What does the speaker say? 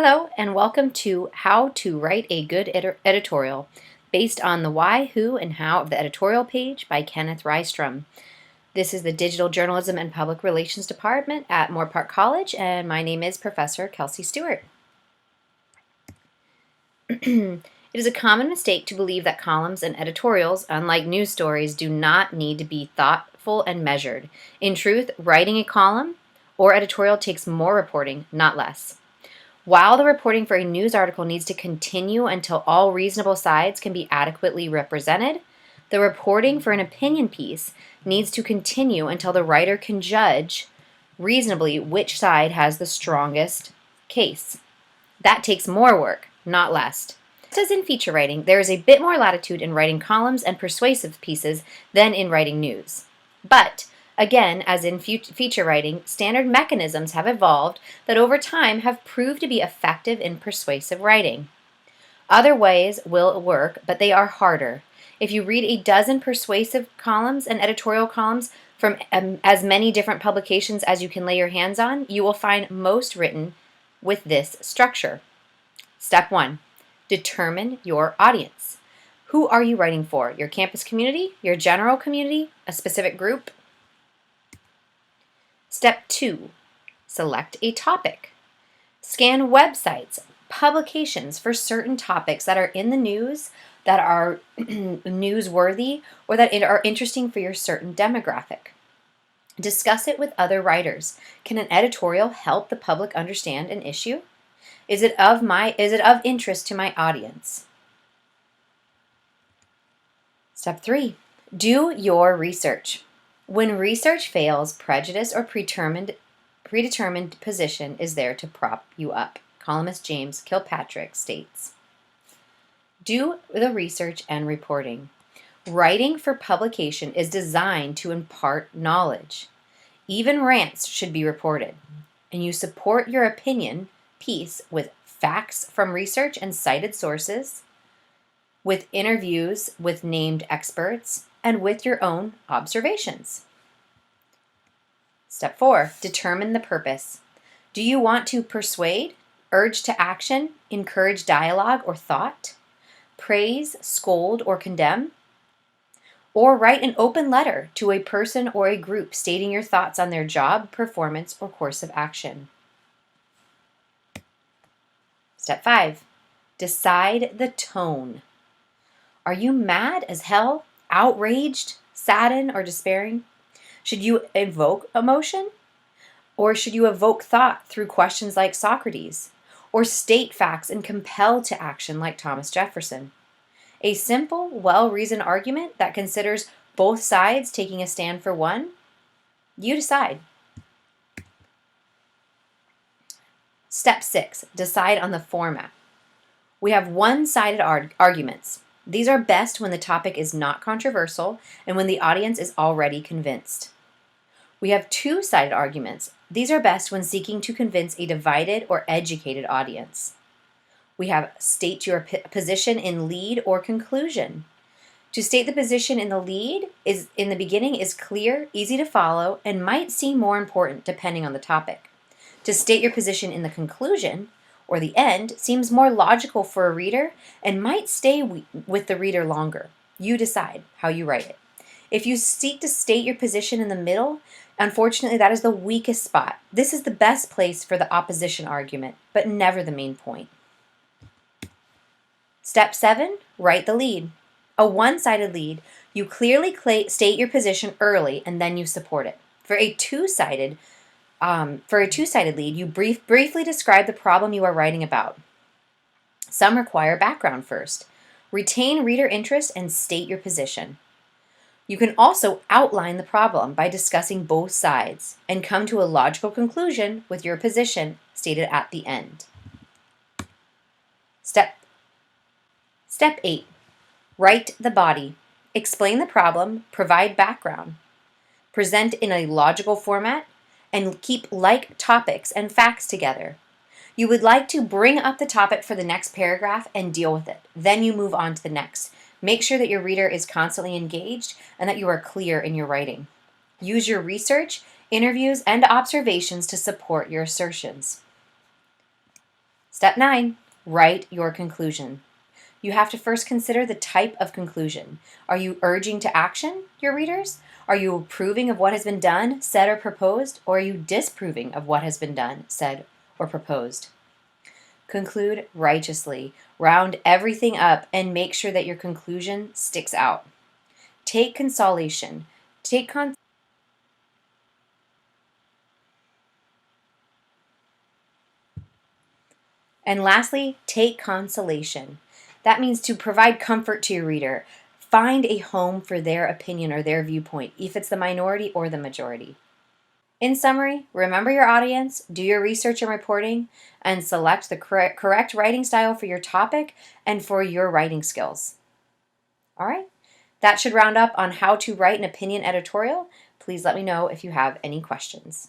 Hello, and welcome to How to Write a Good Editorial, based on the why, who, and how of the editorial page by Kenneth Rystrom. This is the Digital Journalism and Public Relations Department at Moorpark College, and my name is Professor Kelsey Stewart. It is a common mistake to believe that columns and editorials, unlike news stories, do not need to be thoughtful and measured. In truth, writing a column or editorial takes more reporting, not less. While the reporting for a news article needs to continue until all reasonable sides can be adequately represented, the reporting for an opinion piece needs to continue until the writer can judge reasonably which side has the strongest case. That takes more work, not less. Just as in feature writing, there is a bit more latitude in writing columns and persuasive pieces than in writing news. But again, as in feature writing, standard mechanisms have evolved that over time have proved to be effective in persuasive writing. Other ways will work, but they are harder. If you read a dozen persuasive columns and editorial columns from as many different publications as you can lay your hands on, you will find most written with this structure. Step 1. Determine your audience. Who are you writing for? Your campus community? Your general community? A specific group? Step 2, select a topic. Scan websites, publications for certain topics that are in the news, that are newsworthy, or that are interesting for your certain demographic. Discuss it with other writers. Can an editorial help the public understand an issue? Is it of interest to my audience? Step 3, do your research. When research fails, prejudice or predetermined position is there to prop you up. Columnist James Kilpatrick states. Do the research and reporting. Writing for publication is designed to impart knowledge. Even rants should be reported. And you support your opinion piece with facts from research and cited sources, with interviews with named experts, and with your own observations. Step 4, determine the purpose. Do you want to persuade, urge to action, encourage dialogue or thought, praise, scold, or condemn? Or write an open letter to a person or a group stating your thoughts on their job, performance, or course of action. Step 5, decide the tone. Are you mad as hell, outraged, saddened, or despairing? Should you evoke emotion? Or should you evoke thought through questions like Socrates? Or state facts and compel to action like Thomas Jefferson? A simple, well-reasoned argument that considers both sides taking a stand for one? You decide. Step 6, decide on the format. We have one-sided arguments. These are best when the topic is not controversial and when the audience is already convinced. We have two-sided arguments. These are best when seeking to convince a divided or educated audience. We have state your position in lead or conclusion. To state the position in the lead in the beginning is clear, easy to follow, and might seem more important depending on the topic. To state your position in the conclusion or the end seems more logical for a reader and might stay with the reader longer. You decide how you write it. If you seek to state your position in the middle, unfortunately that is the weakest spot. This is the best place for the opposition argument, but never the main point. Step 7, write the lead. A one-sided lead, you clearly state your position early and then you support it. For a two-sided lead, you briefly describe the problem you are writing about. Some require background first. Retain reader interest and state your position. You can also outline the problem by discussing both sides and come to a logical conclusion with your position stated at the end. Step 8, write the body. Explain the problem, provide background. Present in a logical format, and keep like topics and facts together. You would like to bring up the topic for the next paragraph and deal with it. Then you move on to the next. Make sure that your reader is constantly engaged and that you are clear in your writing. Use your research, interviews, and observations to support your assertions. Step 9, write your conclusion. You have to first consider the type of conclusion. Are you urging to action your readers? Are you approving of what has been done, said, or proposed? Or are you disapproving of what has been done, said, or proposed? Conclude righteously. Round everything up and make sure that your conclusion sticks out. Take consolation. And lastly, take consolation. That means to provide comfort to your reader. Find a home for their opinion or their viewpoint, if it's the minority or the majority. In summary, remember your audience, do your research and reporting, and select the correct writing style for your topic and for your writing skills. All right, that should round up on how to write an opinion editorial. Please let me know if you have any questions.